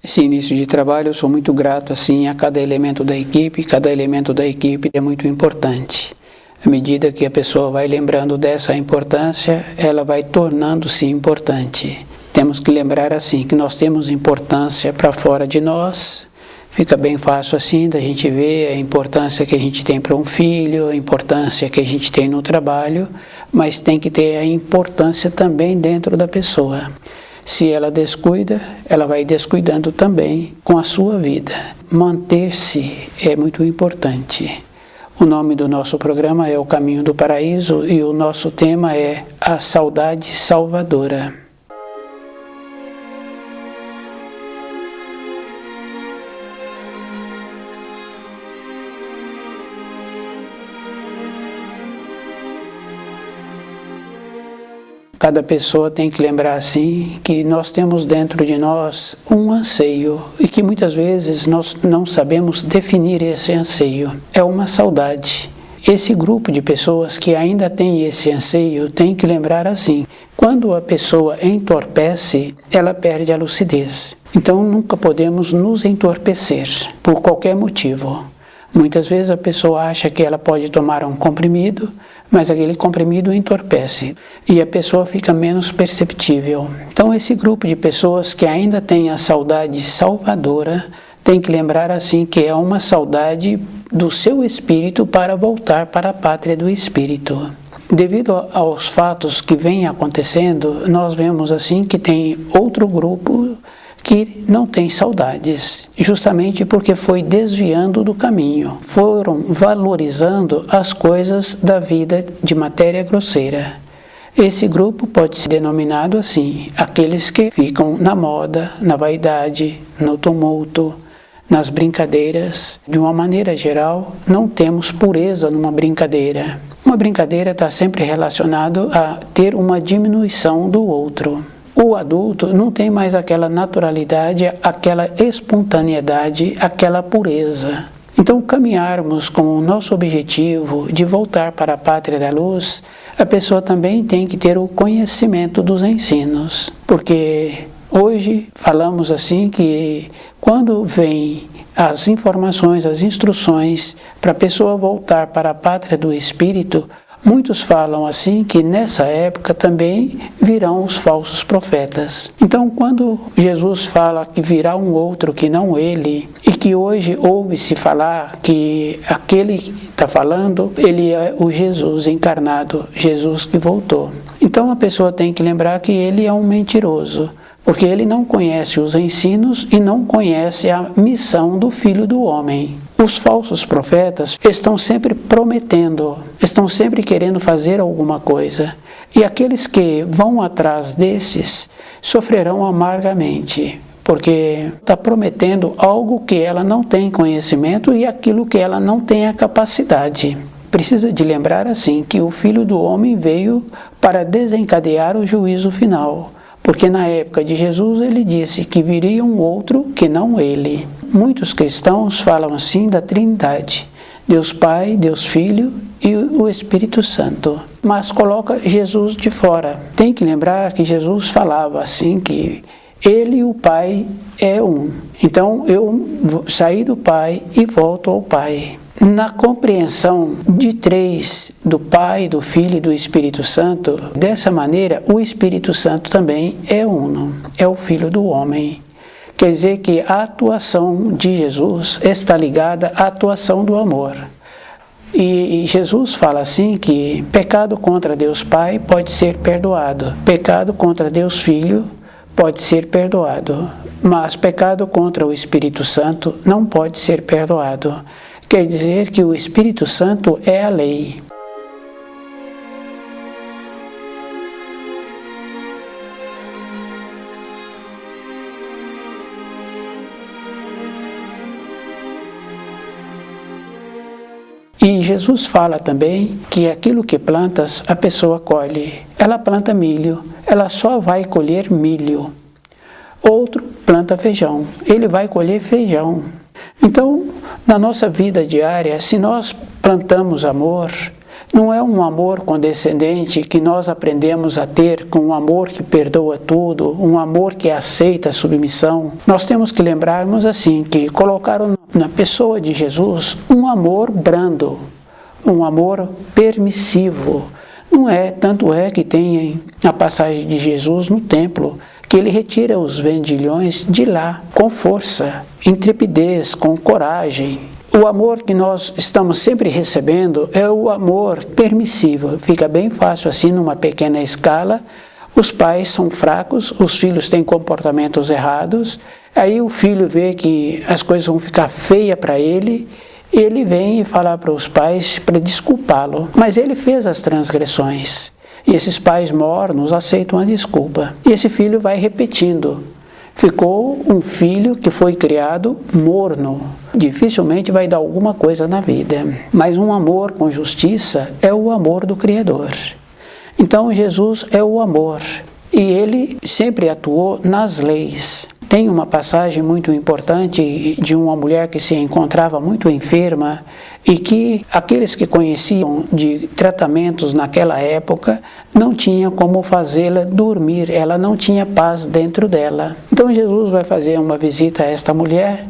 Esse início de trabalho eu sou muito grato assim a cada elemento da equipe é muito importante. À medida que a pessoa vai lembrando dessa importância, ela vai tornando-se importante. Temos que lembrar assim que nós temos importância para fora de nós. Fica bem fácil assim da gente ver a importância que a gente tem para um filho, a importância que a gente tem no trabalho, mas tem que ter a importância também dentro da pessoa. Se ela descuida, ela vai descuidando também com a sua vida. Manter-se é muito importante. O nome do nosso programa é O Caminho do Paraíso e o nosso tema é A Saudade Salvadora. Cada pessoa tem que lembrar assim que nós temos dentro de nós um anseio e que muitas vezes nós não sabemos definir esse anseio. É uma saudade. Esse grupo de pessoas que ainda tem esse anseio tem que lembrar assim: quando a pessoa entorpece, ela perde a lucidez. Então nunca podemos nos entorpecer por qualquer motivo. Muitas vezes a pessoa acha que ela pode tomar um comprimido, mas aquele comprimido entorpece e a pessoa fica menos perceptível. Então esse grupo de pessoas que ainda tem a saudade salvadora tem que lembrar assim que é uma saudade do seu espírito para voltar para a pátria do espírito. Devido aos fatos que vêm acontecendo, nós vemos assim que tem outro grupo que não tem saudades, justamente porque foi desviando do caminho, foram valorizando as coisas da vida de matéria grosseira. Esse grupo pode ser denominado assim: aqueles que ficam na moda, na vaidade, no tumulto, nas brincadeiras. De uma maneira geral, não temos pureza numa brincadeira. Uma brincadeira está sempre relacionada a ter uma diminuição do outro. O adulto não tem mais aquela naturalidade, aquela espontaneidade, aquela pureza. Então, caminharmos com o nosso objetivo de voltar para a pátria da luz, a pessoa também tem que ter o conhecimento dos ensinos. Porque hoje falamos assim que quando vem as informações, as instruções para a pessoa voltar para a pátria do espírito, muitos falam assim que nessa época também virão os falsos profetas. Então, quando Jesus fala que virá um outro que não ele, e que hoje ouve-se falar que aquele que está falando, ele é o Jesus encarnado, Jesus que voltou. Então a pessoa tem que lembrar que ele é um mentiroso, porque ele não conhece os ensinos e não conhece a missão do Filho do Homem. Os falsos profetas estão sempre prometendo, estão sempre querendo fazer alguma coisa. E aqueles que vão atrás desses sofrerão amargamente, porque está prometendo algo que ela não tem conhecimento e aquilo que ela não tem a capacidade. Precisa de lembrar assim que o Filho do Homem veio para desencadear o juízo final. Porque na época de Jesus ele disse que viria um outro que não ele. Muitos cristãos falam assim da Trindade, Deus Pai, Deus Filho e o Espírito Santo, mas coloca Jesus de fora. Tem que lembrar que Jesus falava assim que ele e o Pai é um. Então eu saí do Pai e volto ao Pai. Na compreensão de três, do Pai, do Filho e do Espírito Santo, dessa maneira o Espírito Santo também é uno, é o Filho do Homem. Quer dizer que a atuação de Jesus está ligada à atuação do amor. E Jesus fala assim que pecado contra Deus Pai pode ser perdoado, pecado contra Deus Filho pode ser perdoado, mas pecado contra o Espírito Santo não pode ser perdoado. Quer dizer que o Espírito Santo é a lei. E Jesus fala também que aquilo que plantas, a pessoa colhe. Ela planta milho, ela só vai colher milho. Outro planta feijão, ele vai colher feijão. Então, na nossa vida diária, se nós plantamos amor, Não é um amor condescendente que nós aprendemos a ter com um amor que perdoa tudo, um amor que aceita a submissão. Nós temos que lembrarmos assim, que colocaram na pessoa de Jesus um amor brando, um amor permissivo. Não é, tanto é que tem a passagem de Jesus no templo, que ele retira os vendilhões de lá, com força, intrepidez, com coragem. O amor que nós estamos sempre recebendo é o amor permissivo. Fica bem fácil assim, numa pequena escala. Os pais são fracos, os filhos têm comportamentos errados, aí o filho vê que as coisas vão ficar feias para ele, ele vem e fala para os pais para desculpá-lo. Mas ele fez as transgressões. E esses pais mornos aceitam a desculpa. E esse filho vai repetindo. Ficou um filho que foi criado morno. Dificilmente vai dar alguma coisa na vida. Mas um amor com justiça é o amor do Criador. Então Jesus é o amor. E ele sempre atuou nas leis. Tem uma passagem muito importante de uma mulher que se encontrava muito enferma e que aqueles que conheciam de tratamentos naquela época não tinham como fazê-la dormir, ela não tinha paz dentro dela. Então Jesus vai fazer uma visita a esta mulher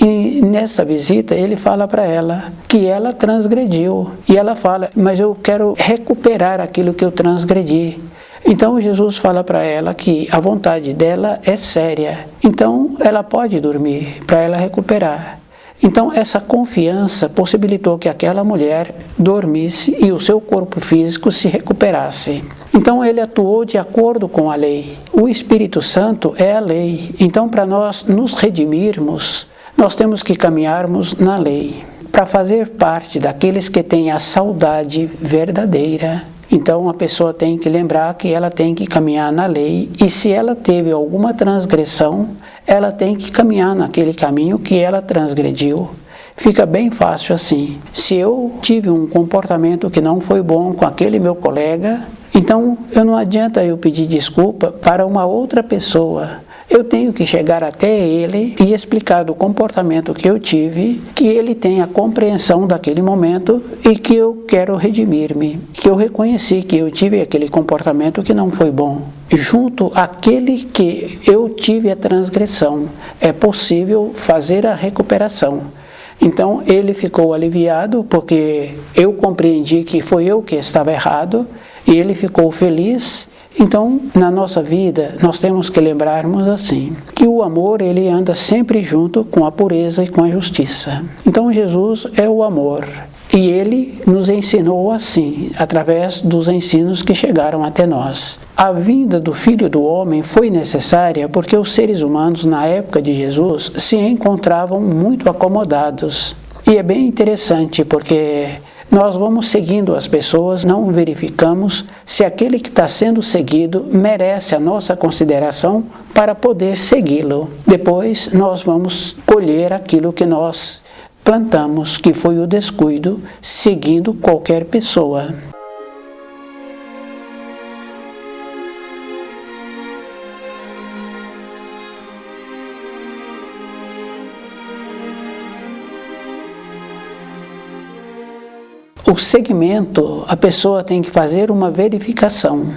e nessa visita ele fala para ela que ela transgrediu. E ela fala, mas eu quero recuperar aquilo que eu transgredi. Então Jesus fala para ela que a vontade dela é séria. Então ela pode dormir para ela recuperar. Então essa confiança possibilitou que aquela mulher dormisse e o seu corpo físico se recuperasse. Então ele atuou de acordo com a lei. O Espírito Santo é a lei. Então para nós nos redimirmos, nós temos que caminharmos na lei. Para fazer parte daqueles que têm a saudade verdadeira. Então a pessoa tem que lembrar que ela tem que caminhar na lei e se ela teve alguma transgressão, ela tem que caminhar naquele caminho que ela transgrediu. Fica bem fácil assim. Se eu tive um comportamento que não foi bom com aquele meu colega, então não adianta eu pedir desculpa para uma outra pessoa. Eu tenho que chegar até ele e explicar do comportamento que eu tive, que ele tenha compreensão daquele momento e que eu quero redimir-me, que eu reconheci que eu tive aquele comportamento que não foi bom. Junto àquele que eu tive a transgressão, é possível fazer a recuperação. Então ele ficou aliviado porque eu compreendi que foi eu que estava errado e ele ficou feliz. Então, na nossa vida, nós temos que lembrarmos assim, que o amor ele anda sempre junto com a pureza e com a justiça. Então, Jesus é o amor e ele nos ensinou assim, através dos ensinos que chegaram até nós. A vinda do Filho do Homem foi necessária porque os seres humanos, na época de Jesus, se encontravam muito acomodados. E é bem interessante porque nós vamos seguindo as pessoas, não verificamos se aquele que está sendo seguido merece a nossa consideração para poder segui-lo. Depois nós vamos colher aquilo que nós plantamos, que foi o descuido, seguindo qualquer pessoa. O segmento, a pessoa tem que fazer uma verificação.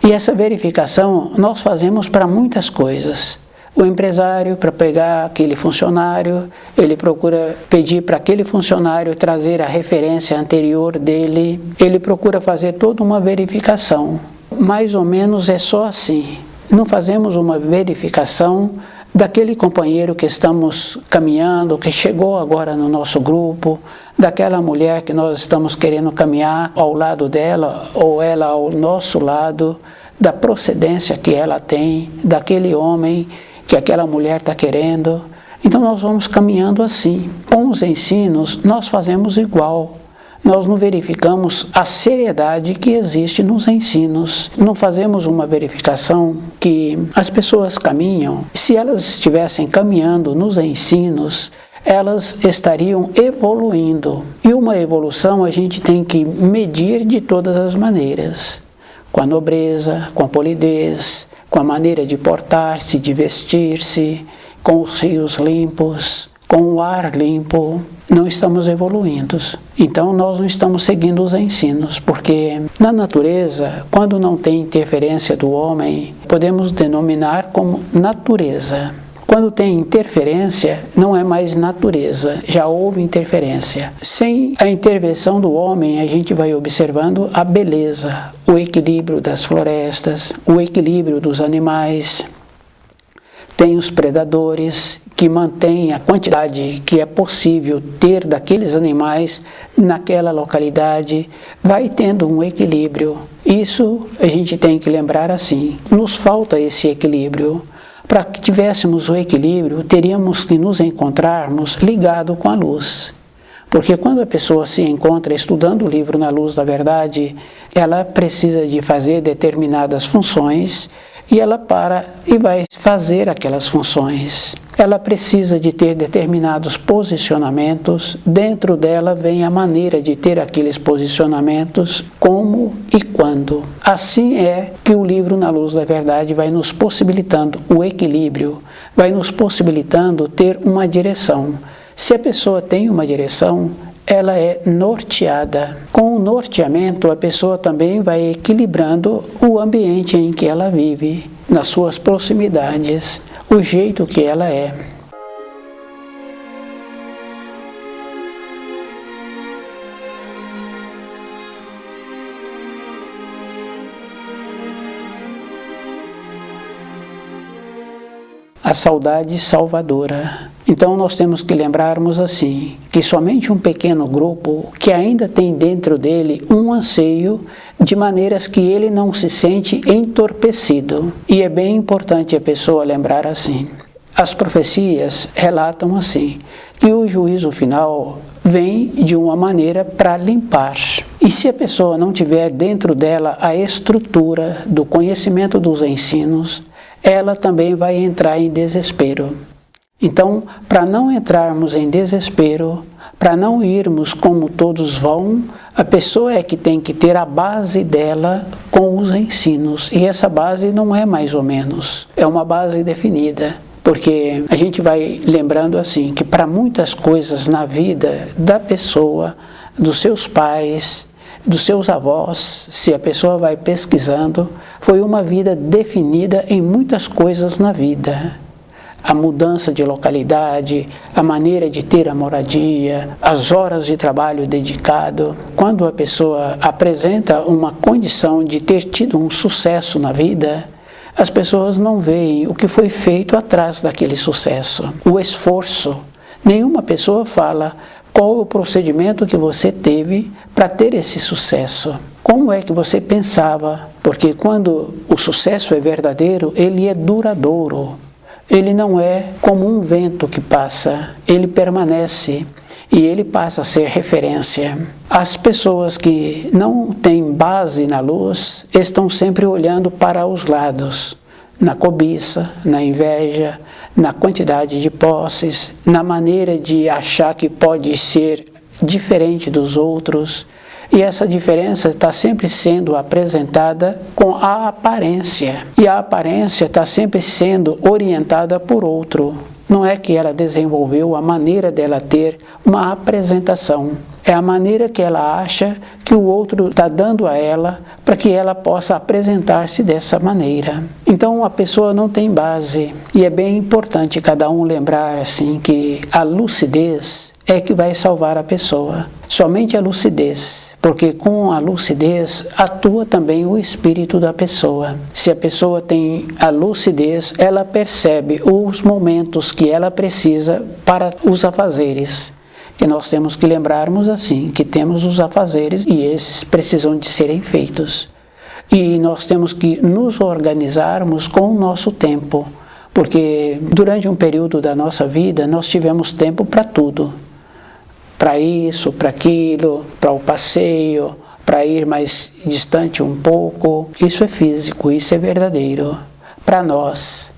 E essa verificação nós fazemos para muitas coisas. O empresário, para pegar aquele funcionário, ele procura pedir para aquele funcionário trazer a referência anterior dele. Ele procura fazer toda uma verificação. Mais ou menos é só assim. Não fazemos uma verificação daquele companheiro que estamos caminhando, que chegou agora no nosso grupo, daquela mulher que nós estamos querendo caminhar ao lado dela, ou ela ao nosso lado, da procedência que ela tem, daquele homem que aquela mulher está querendo. Então nós vamos caminhando assim. Com os ensinos, nós fazemos igual. Nós não verificamos a seriedade que existe nos ensinos. Não fazemos uma verificação que as pessoas caminham. Se elas estivessem caminhando nos ensinos, elas estariam evoluindo. E uma evolução a gente tem que medir de todas as maneiras. Com a nobreza, com a polidez, com a maneira de portar-se, de vestir-se, com os rios limpos, com o ar limpo. não estamos evoluindo. Então nós não estamos seguindo os ensinos, porque na natureza, quando não tem interferência do homem, podemos denominar como natureza. Quando tem interferência, não é mais natureza, já houve interferência. Sem a intervenção do homem, a gente vai observando a beleza, o equilíbrio das florestas, o equilíbrio dos animais. Tem os predadores que mantêm a quantidade que é possível ter daqueles animais naquela localidade, vai tendo um equilíbrio. Isso a gente tem que lembrar assim, nos falta esse equilíbrio. Para que tivéssemos o equilíbrio, teríamos que nos encontrarmos ligados com a luz. Porque quando a pessoa se encontra estudando o livro na luz da verdade, ela precisa de fazer determinadas funções e ela para e vai fazer aquelas funções. Ela precisa de ter determinados posicionamentos, dentro dela vem a maneira de ter aqueles posicionamentos, como e quando. Assim é que o livro Na Luz da Verdade vai nos possibilitando o equilíbrio, vai nos possibilitando ter uma direção. Se a pessoa tem uma direção, ela é norteada. Com o norteamento, a pessoa também vai equilibrando o ambiente em que ela vive, nas suas proximidades, o jeito que ela é. A saudade salvadora. Então nós temos que lembrarmos assim, que somente um pequeno grupo que ainda tem dentro dele um anseio, de maneiras que ele não se sente entorpecido. E é bem importante a pessoa lembrar assim. As profecias relatam assim, que o juízo final vem de uma maneira para limpar. E se a pessoa não tiver dentro dela a estrutura do conhecimento dos ensinos, ela também vai entrar em desespero. Então, para não entrarmos em desespero, para não irmos como todos vão, a pessoa é que tem que ter a base dela com os ensinos. E essa base não é mais ou menos, é uma base definida. Porque a gente vai lembrando assim, que para muitas coisas na vida da pessoa, dos seus pais, dos seus avós, se a pessoa vai pesquisando, foi uma vida definida em muitas coisas na vida. A mudança de localidade, a maneira de ter a moradia, as horas de trabalho dedicado. Quando a pessoa apresenta uma condição de ter tido um sucesso na vida, as pessoas não veem o que foi feito atrás daquele sucesso, o esforço. Nenhuma pessoa fala qual é o procedimento que você teve para ter esse sucesso. Como é que você pensava? Porque quando o sucesso é verdadeiro, ele é duradouro. Ele não é como um vento que passa, ele permanece e ele passa a ser referência. As pessoas que não têm base na luz estão sempre olhando para os lados, na cobiça, na inveja, na quantidade de posses, na maneira de achar que pode ser diferente dos outros. E essa diferença está sempre sendo apresentada com a aparência. E a aparência está sempre sendo orientada por outro. Não é que ela desenvolveu a maneira dela ter uma apresentação. É a maneira que ela acha que o outro está dando a ela para que ela possa apresentar-se dessa maneira. Então a pessoa não tem base. E é bem importante cada um lembrar assim que a lucidez é que vai salvar a pessoa. Somente a lucidez, porque com a lucidez atua também o espírito da pessoa. Se a pessoa tem a lucidez, ela percebe os momentos que ela precisa para os afazeres. Que nós temos que lembrarmos assim, que temos os afazeres e esses precisam de serem feitos. E nós temos que nos organizarmos com o nosso tempo, porque durante um período da nossa vida nós tivemos tempo para tudo. Para isso, para aquilo, para o passeio, para ir mais distante um pouco. Isso é físico, isso é verdadeiro. Para nós.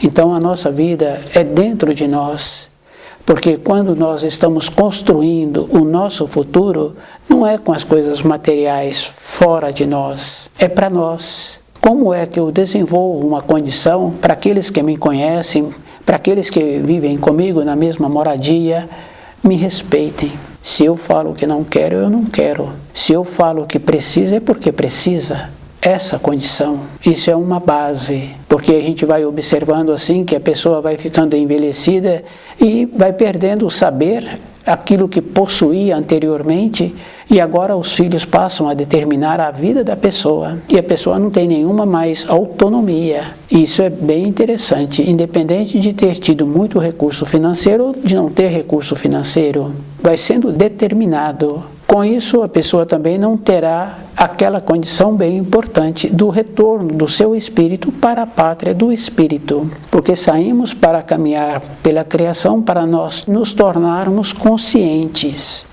Então a nossa vida é dentro de nós. Porque quando nós estamos construindo o nosso futuro, não é com as coisas materiais fora de nós, é para nós. Como é que eu desenvolvo uma condição para aqueles que me conhecem, para aqueles que vivem comigo na mesma moradia, me respeitem. Se eu falo que não quero, eu não quero. Se eu falo que precisa, é porque precisa. Essa condição, isso é uma base, porque a gente vai observando assim que a pessoa vai ficando envelhecida e vai perdendo o saber, aquilo que possuía anteriormente, e agora os filhos passam a determinar a vida da pessoa, e a pessoa não tem nenhuma mais autonomia. Isso é bem interessante, independente de ter tido muito recurso financeiro ou de não ter recurso financeiro, vai sendo determinado. Com isso, a pessoa também não terá aquela condição bem importante do retorno do seu espírito para a pátria do espírito, porque saímos para caminhar pela criação para nós nos tornarmos conscientes.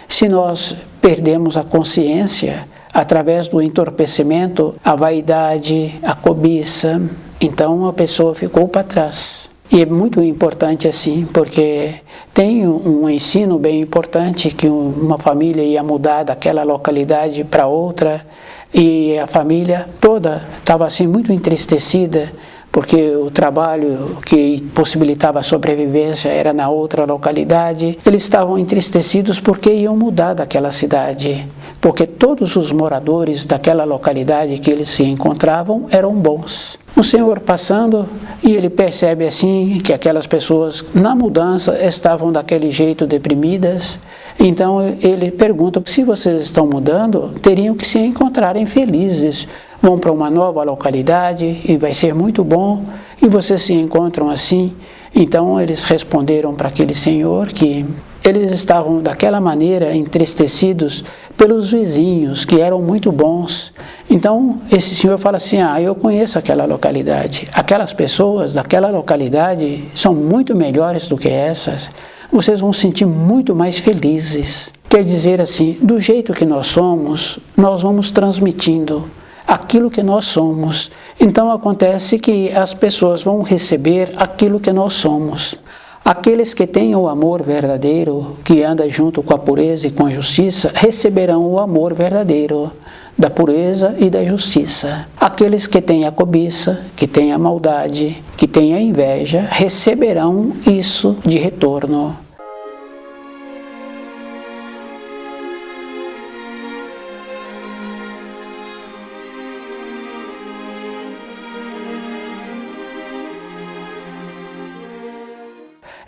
Se nós perdemos a consciência através do entorpecimento, a vaidade, a cobiça, então a pessoa ficou para trás. E é muito importante assim, porque tem um ensino bem importante que uma família ia mudar daquela localidade para outra e a família toda estava assim muito entristecida, porque o trabalho que possibilitava a sobrevivência era na outra localidade. Eles estavam entristecidos porque iam mudar daquela cidade, porque todos os moradores daquela localidade que eles se encontravam eram bons. O Senhor passando e ele percebe assim que aquelas pessoas na mudança estavam daquele jeito deprimidas. Então ele pergunta: se vocês estão mudando, teriam que se encontrarem felizes. Vão para uma nova localidade e vai ser muito bom, e vocês se encontram assim. Então eles responderam para aquele senhor que eles estavam daquela maneira entristecidos pelos vizinhos, que eram muito bons. Então esse senhor fala assim: eu conheço aquela localidade, aquelas pessoas daquela localidade são muito melhores do que essas, vocês vão se sentir muito mais felizes. Quer dizer assim, do jeito que nós somos, nós vamos transmitindo aquilo que nós somos. Então acontece que as pessoas vão receber aquilo que nós somos. Aqueles que têm o amor verdadeiro, que anda junto com a pureza e com a justiça, receberão o amor verdadeiro da pureza e da justiça. Aqueles que têm a cobiça, que têm a maldade, que têm a inveja, receberão isso de retorno.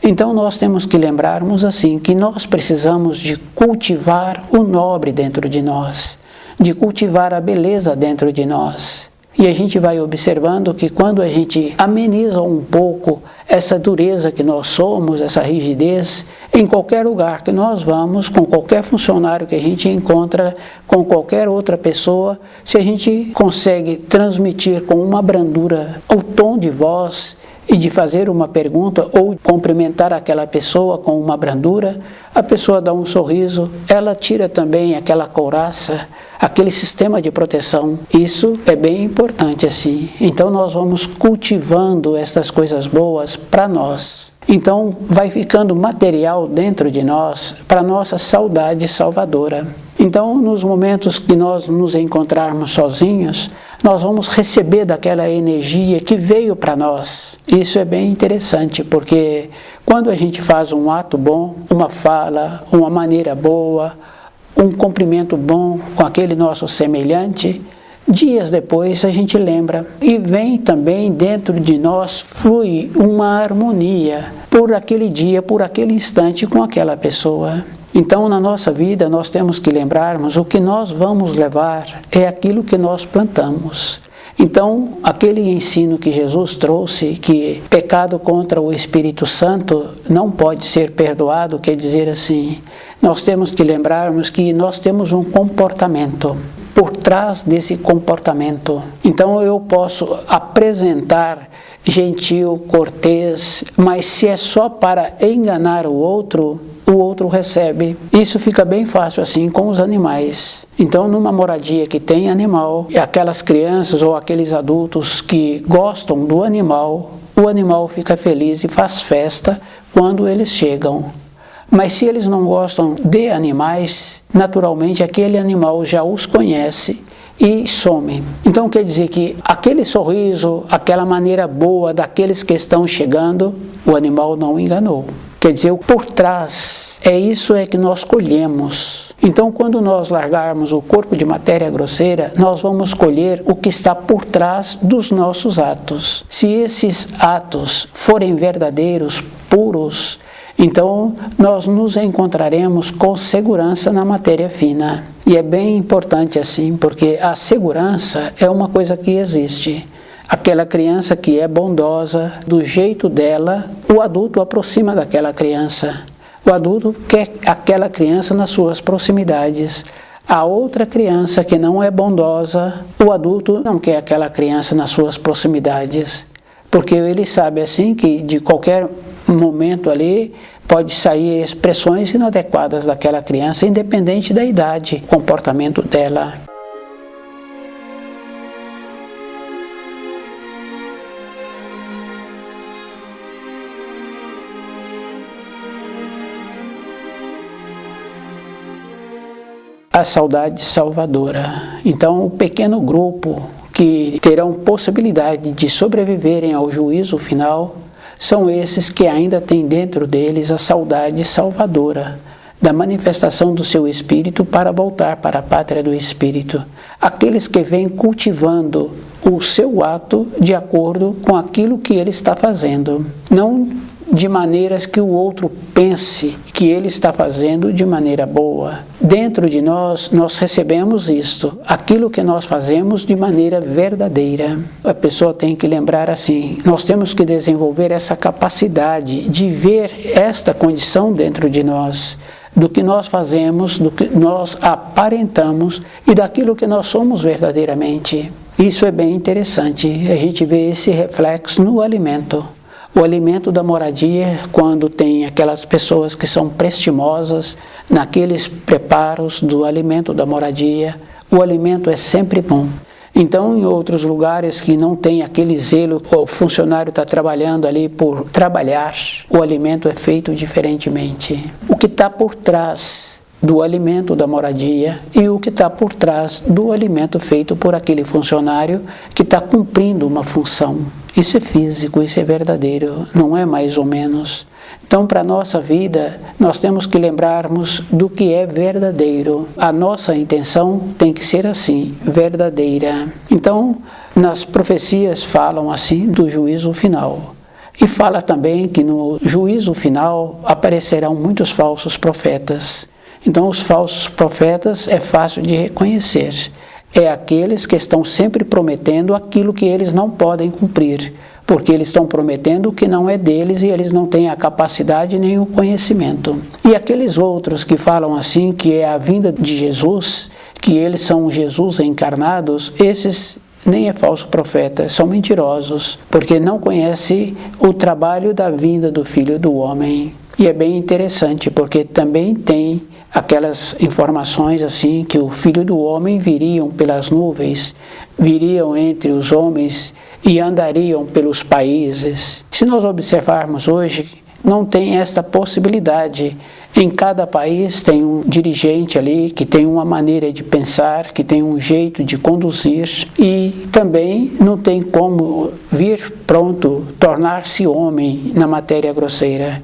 Então nós temos que lembrarmos assim, que nós precisamos de cultivar o nobre dentro de nós, de cultivar a beleza dentro de nós. E a gente vai observando que quando a gente ameniza um pouco essa dureza que nós somos, essa rigidez, em qualquer lugar que nós vamos, com qualquer funcionário que a gente encontra, com qualquer outra pessoa, se a gente consegue transmitir com uma brandura o tom de voz, e de fazer uma pergunta ou cumprimentar aquela pessoa com uma brandura, a pessoa dá um sorriso, ela tira também aquela couraça, aquele sistema de proteção. Isso é bem importante assim. Então nós vamos cultivando essas coisas boas para nós. Então vai ficando material dentro de nós para nossa saudade salvadora. Então, nos momentos que nós nos encontrarmos sozinhos, nós vamos receber daquela energia que veio para nós. Isso é bem interessante, porque quando a gente faz um ato bom, uma fala, uma maneira boa, um cumprimento bom com aquele nosso semelhante, dias depois a gente lembra. E vem também dentro de nós, flui uma harmonia por aquele dia, por aquele instante com aquela pessoa. Então, na nossa vida, nós temos que lembrarmos o que nós vamos levar é aquilo que nós plantamos. Então, aquele ensino que Jesus trouxe, que pecado contra o Espírito Santo não pode ser perdoado, quer dizer assim, nós temos que lembrarmos que nós temos um comportamento. Por trás desse comportamento, então eu posso apresentar gentil, cortês, mas se é só para enganar o outro recebe. Isso fica bem fácil assim com os animais. Então, numa moradia que tem animal, aquelas crianças ou aqueles adultos que gostam do animal, o animal fica feliz e faz festa quando eles chegam. Mas se eles não gostam de animais, naturalmente aquele animal já os conhece e some. Então quer dizer que aquele sorriso, aquela maneira boa daqueles que estão chegando, o animal não enganou. Quer dizer, por trás, isso que nós colhemos. Então, quando nós largarmos o corpo de matéria grosseira, nós vamos colher o que está por trás dos nossos atos. Se esses atos forem verdadeiros, puros, então nós nos encontraremos com segurança na matéria fina. E é bem importante assim, porque a segurança é uma coisa que existe. Aquela criança que é bondosa, do jeito dela, o adulto aproxima daquela criança. O adulto quer aquela criança nas suas proximidades. A outra criança que não é bondosa, o adulto não quer aquela criança nas suas proximidades. Porque ele sabe assim que de qualquer momento ali pode sair expressões inadequadas daquela criança, independente da idade, comportamento dela. A saudade salvadora. Então, o pequeno grupo que terão possibilidade de sobreviverem ao juízo final são esses que ainda têm dentro deles a saudade salvadora, da manifestação do seu espírito para voltar para a pátria do espírito. Aqueles que vêm cultivando o seu ato de acordo com aquilo que ele está fazendo. Não de maneiras que o outro pense que ele está fazendo de maneira boa. Dentro de nós recebemos isto, aquilo que nós fazemos de maneira verdadeira. A pessoa tem que lembrar assim, nós temos que desenvolver essa capacidade de ver esta condição dentro de nós, do que nós fazemos, do que nós aparentamos e daquilo que nós somos verdadeiramente. Isso é bem interessante, a gente vê esse reflexo no alimento. O alimento da moradia, quando tem aquelas pessoas que são prestimosas naqueles preparos do alimento da moradia, o alimento é sempre bom. Então, em outros lugares que não tem aquele zelo, o funcionário está trabalhando ali por trabalhar, o alimento é feito diferentemente. O que está por trás do alimento da moradia e o que está por trás do alimento feito por aquele funcionário que está cumprindo uma função. Isso é físico, isso é verdadeiro, não é mais ou menos. Então, para a nossa vida, nós temos que lembrarmos do que é verdadeiro. A nossa intenção tem que ser assim, verdadeira. Então, nas profecias falam assim do juízo final. E fala também que no juízo final aparecerão muitos falsos profetas. Então, os falsos profetas é fácil de reconhecer. É aqueles que estão sempre prometendo aquilo que eles não podem cumprir, porque eles estão prometendo o que não é deles e eles não têm a capacidade nem o conhecimento. E aqueles outros que falam assim, que é a vinda de Jesus, que eles são Jesus encarnados, esses nem é falso profeta, são mentirosos, porque não conhecem o trabalho da vinda do Filho do Homem. E é bem interessante, porque também tem aquelas informações assim, que o Filho do Homem viriam pelas nuvens, viriam entre os homens e andariam pelos países. Se nós observarmos hoje, não tem esta possibilidade. Em cada país tem um dirigente ali que tem uma maneira de pensar, que tem um jeito de conduzir e também não tem como vir pronto, tornar-se homem na matéria grosseira.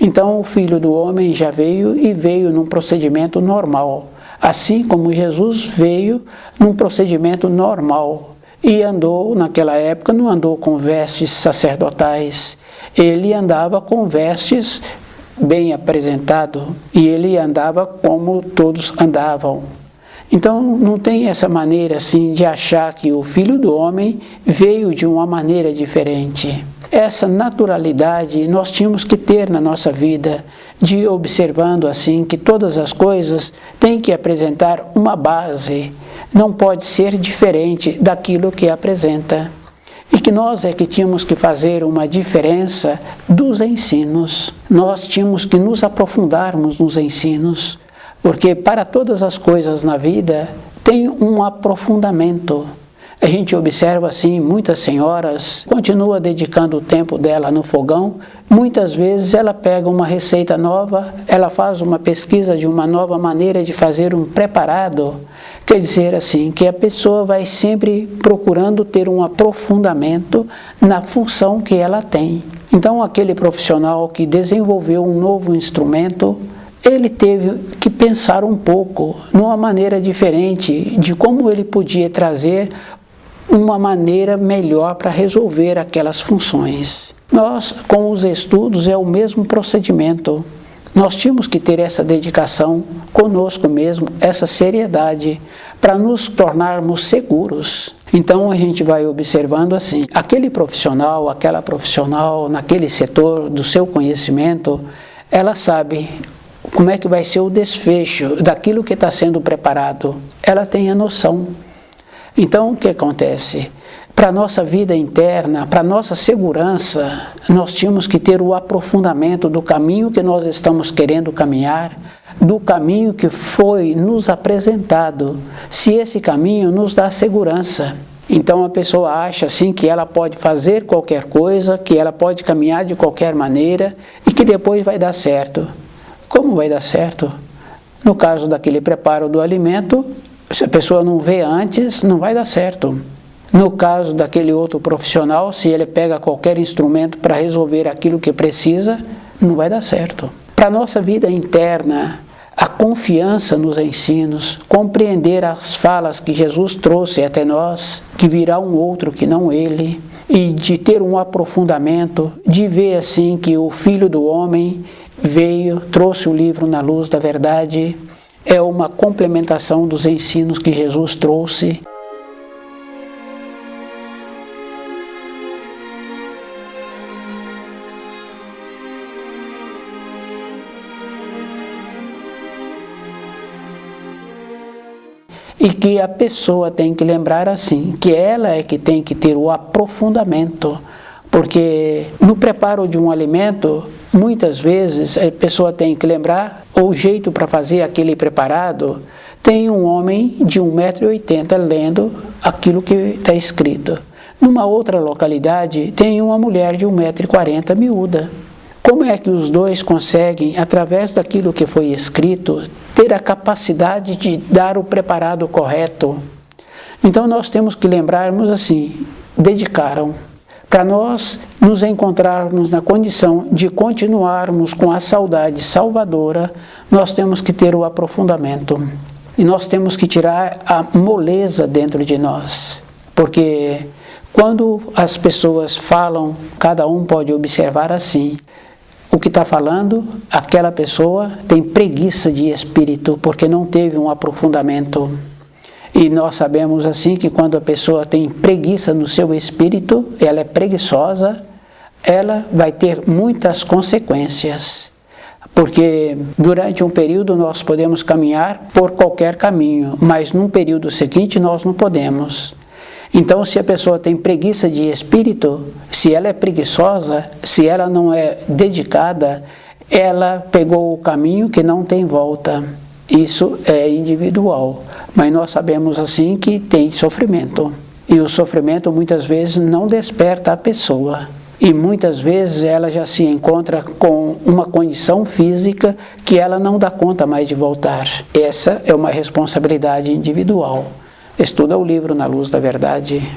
Então o Filho do Homem já veio e veio num procedimento normal, assim como Jesus veio num procedimento normal e andou naquela época, não andou com vestes sacerdotais, ele andava com vestes bem apresentado e ele andava como todos andavam. Então não tem essa maneira assim de achar que o Filho do Homem veio de uma maneira diferente. Essa naturalidade nós tínhamos que ter na nossa vida, de observando assim que todas as coisas têm que apresentar uma base, não pode ser diferente daquilo que apresenta. e que nós é que tínhamos que fazer uma diferença dos ensinos. Nós tínhamos que nos aprofundarmos nos ensinos, porque para todas as coisas na vida tem um aprofundamento. A gente observa assim, muitas senhoras continuam dedicando o tempo dela no fogão. Muitas vezes ela pega uma receita nova, ela faz uma pesquisa de uma nova maneira de fazer um preparado. Quer dizer assim, que a pessoa vai sempre procurando ter um aprofundamento na função que ela tem. Então aquele profissional que desenvolveu um novo instrumento, ele teve que pensar um pouco, numa maneira diferente, de como ele podia trazer uma maneira melhor para resolver aquelas funções. Nós, com os estudos, é o mesmo procedimento. Nós tínhamos que ter essa dedicação conosco mesmo, essa seriedade, para nos tornarmos seguros. Então a gente vai observando assim, aquele profissional, aquela profissional, naquele setor do seu conhecimento, ela sabe como é que vai ser o desfecho daquilo que está sendo preparado. Ela tem a noção. Então, o que acontece? Para a nossa vida interna, para a nossa segurança, nós tínhamos que ter o aprofundamento do caminho que nós estamos querendo caminhar, do caminho que foi nos apresentado, se esse caminho nos dá segurança. Então a pessoa acha assim que ela pode fazer qualquer coisa, que ela pode caminhar de qualquer maneira e que depois vai dar certo. Como vai dar certo? No caso daquele preparo do alimento, se a pessoa não vê antes, não vai dar certo. No caso daquele outro profissional, se ele pega qualquer instrumento para resolver aquilo que precisa, não vai dar certo. Para a nossa vida interna, a confiança nos ensinos, compreender as falas que Jesus trouxe até nós, que virá um outro que não ele, e de ter um aprofundamento, de ver assim que o Filho do Homem veio, trouxe o livro na luz da verdade, é uma complementação dos ensinos que Jesus trouxe. E que a pessoa tem que lembrar assim, que ela é que tem que ter o aprofundamento, porque no preparo de um alimento, muitas vezes a pessoa tem que lembrar o jeito para fazer aquele preparado. Tem um homem de 1,80 m lendo aquilo que está escrito. Numa outra localidade, tem uma mulher de 1,40 m miúda. Como é que os dois conseguem, através daquilo que foi escrito, ter a capacidade de dar o preparado correto? Então nós temos que lembrarmos assim, dedicaram. Para nós nos encontrarmos na condição de continuarmos com a saudade salvadora, nós temos que ter o aprofundamento. E nós temos que tirar a moleza dentro de nós. Porque quando as pessoas falam, cada um pode observar assim, o que está falando, aquela pessoa tem preguiça de espírito, porque não teve um aprofundamento. E nós sabemos assim que quando a pessoa tem preguiça no seu espírito, ela é preguiçosa, ela vai ter muitas consequências. Porque durante um período nós podemos caminhar por qualquer caminho, mas num período seguinte nós não podemos. Então, se a pessoa tem preguiça de espírito, se ela é preguiçosa, se ela não é dedicada, ela pegou o caminho que não tem volta. Isso é individual, mas nós sabemos assim que tem sofrimento. E o sofrimento muitas vezes não desperta a pessoa. E muitas vezes ela já se encontra com uma condição física que ela não dá conta mais de voltar. Essa é uma responsabilidade individual. Estuda o livro Na Luz da Verdade.